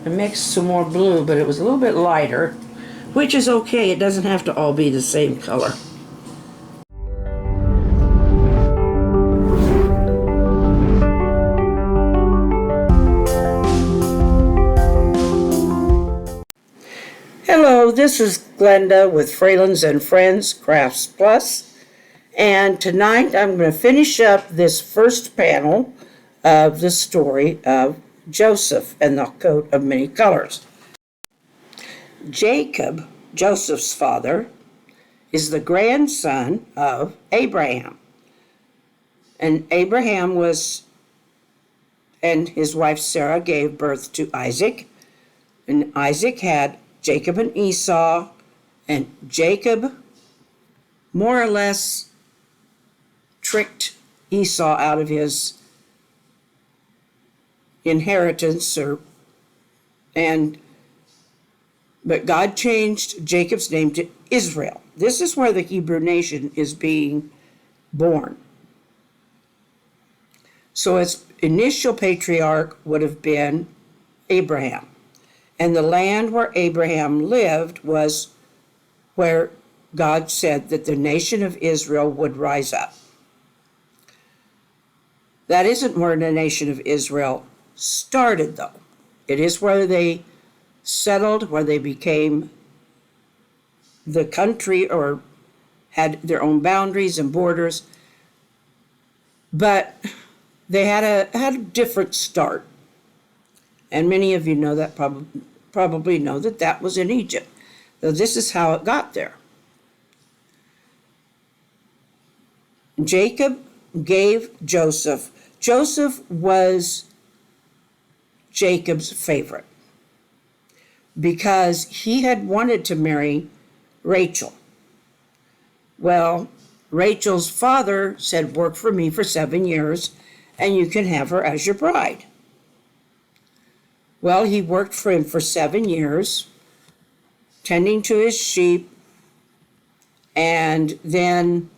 I mixed some more blue, but it was a little bit lighter, which is okay. It doesn't have to all be the same color. Hello, this is Glenda with Fralins and Friends Crafts Plus, and tonight I'm going to finish up this first panel of the story of Joseph and the coat of many colors. Jacob, Joseph's father, is the grandson of Abraham. And Abraham and his wife Sarah gave birth to Isaac. And Isaac had Jacob and Esau, and Jacob more or less tricked Esau out of his inheritance, but God changed Jacob's name to Israel. This is where the Hebrew nation is being born. So its initial patriarch would have been Abraham. And the land where Abraham lived was where God said that the nation of Israel would rise up. That isn't where the nation of Israel started, though. It is where they settled, where they became the country or had their own boundaries and borders. But they had a different start. And many of you know that, probably know that was in Egypt. So this is how it got there. Jacob gave Joseph. Joseph was Jacob's favorite because he had wanted to marry Rachel. Well, Rachel's father said, work for me for 7 years and you can have her as your bride. Well, he worked for him for 7 years, tending to his sheep, and then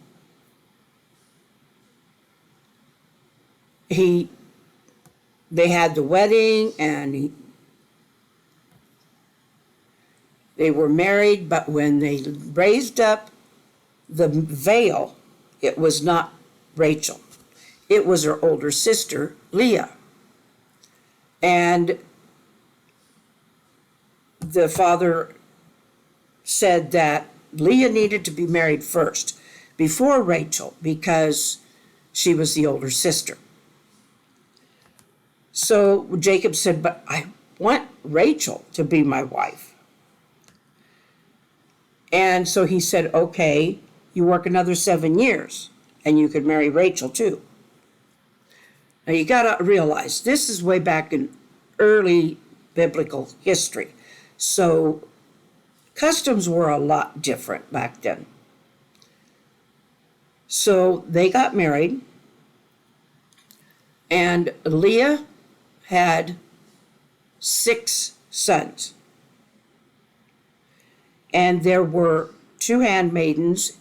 they had the wedding, and they were married, but when they raised up the veil, it was not Rachel. It was her older sister, Leah. And the father said that Leah needed to be married first, before Rachel, because she was the older sister. So Jacob said, but I want Rachel to be my wife. And so he said, okay, you work another 7 years, and you could marry Rachel too. Now you got to realize, this is way back in early biblical history. So customs were a lot different back then. So they got married, and Leah had 6 sons. And there were 2 handmaidens,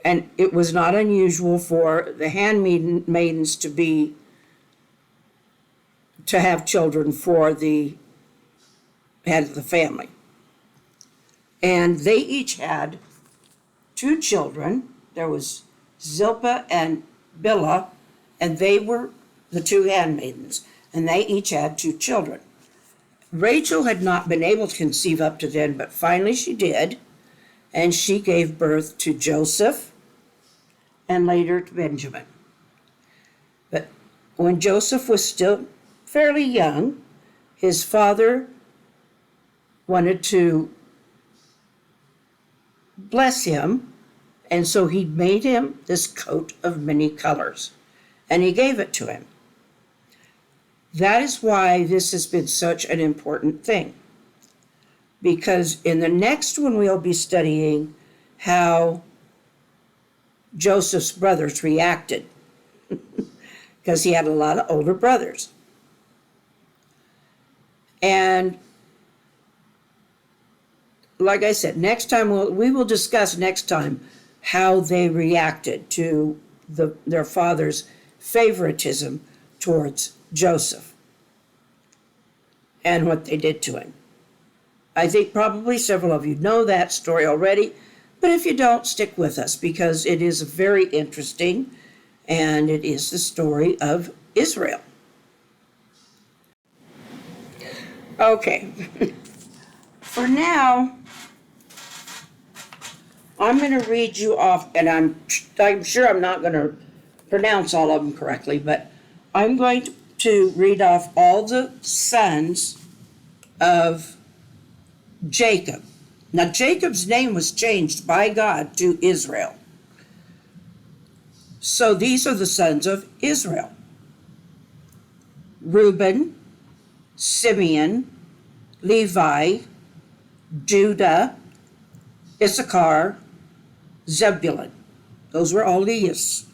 and it was not unusual for the handmaidens to have children for the head of the family. And they each had 2 children. There was Zilpah and Bilhah, and they were the 2 handmaidens, and they each had 2 children. Rachel had not been able to conceive up to then, but finally she did, and she gave birth to Joseph and later to Benjamin. But when Joseph was still fairly young, his father wanted to bless him, and so he made him this coat of many colors, and he gave it to him. That is why this has been such an important thing, because in the next one we'll be studying how Joseph's brothers reacted, because he had a lot of older brothers. And like I said, next time we will discuss next time how they reacted to their father's favoritism towards Joseph. and what they did to him. I think probably several of you know that story already, but if you don't, stick with us because it is very interesting and it is the story of Israel. Okay, for now, I'm going to read you off, and I'm sure I'm not going to pronounce all of them correctly, but I'm going to read off all the sons of Jacob. Now, Jacob's name was changed by God to Israel. So these are the sons of Israel: Reuben, Simeon, Levi, Judah, Issachar, Zebulun. Those were all Leah's.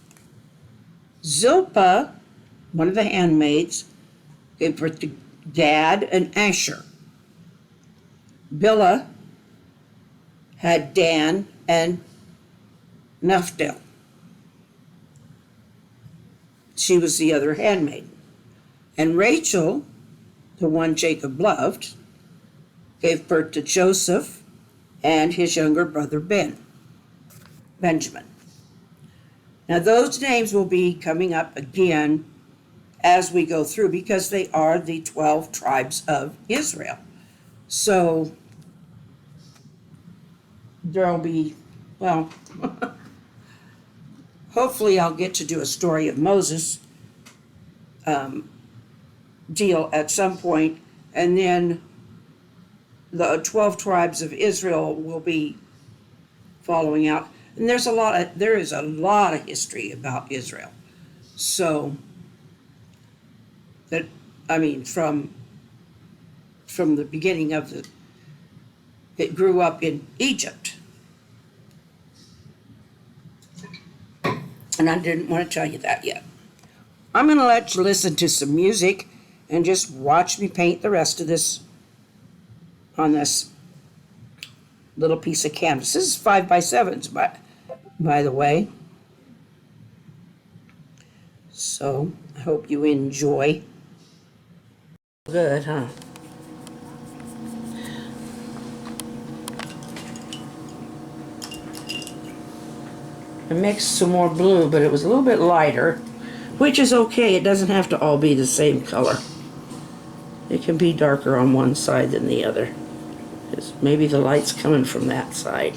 Zilpah, one of the handmaids, gave birth to Gad and Asher. Bilhah had Dan and Naphtali. She was the other handmaid. And Rachel, the one Jacob loved, gave birth to Joseph and his younger brother Benjamin. Now those names will be coming up again as we go through because they are the 12 tribes of Israel. So there'll be, well, hopefully I'll get to do a story of Moses deal at some point, and then the 12 tribes of Israel will be following out. And there is a lot of history about Israel. So that, I mean, from the beginning of it grew up in Egypt. And I didn't want to tell you that yet. I'm going to let you listen to some music and just watch me paint the rest of this on this little piece of canvas. This is 5x7s, by the way. So I hope you enjoy. Good, huh? I mixed some more blue, but it was a little bit lighter, which is okay. It doesn't have to all be the same color. It can be darker on one side than the other. Maybe the light's coming from that side.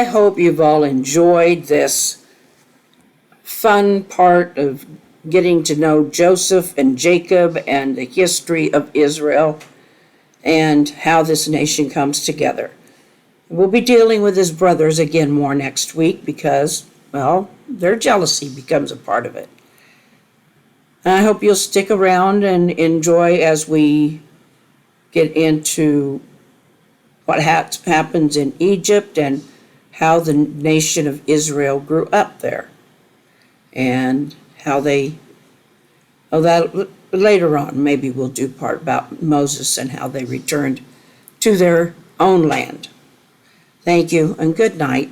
I hope you've all enjoyed this fun part of getting to know Joseph and Jacob and the history of Israel and how this nation comes together. We'll be dealing with his brothers again more next week because, well, their jealousy becomes a part of it. And I hope you'll stick around and enjoy as we get into what happens in Egypt and how the nation of Israel grew up there and how they, that later on maybe we'll do part about Moses and how they returned to their own land. Thank you and good night.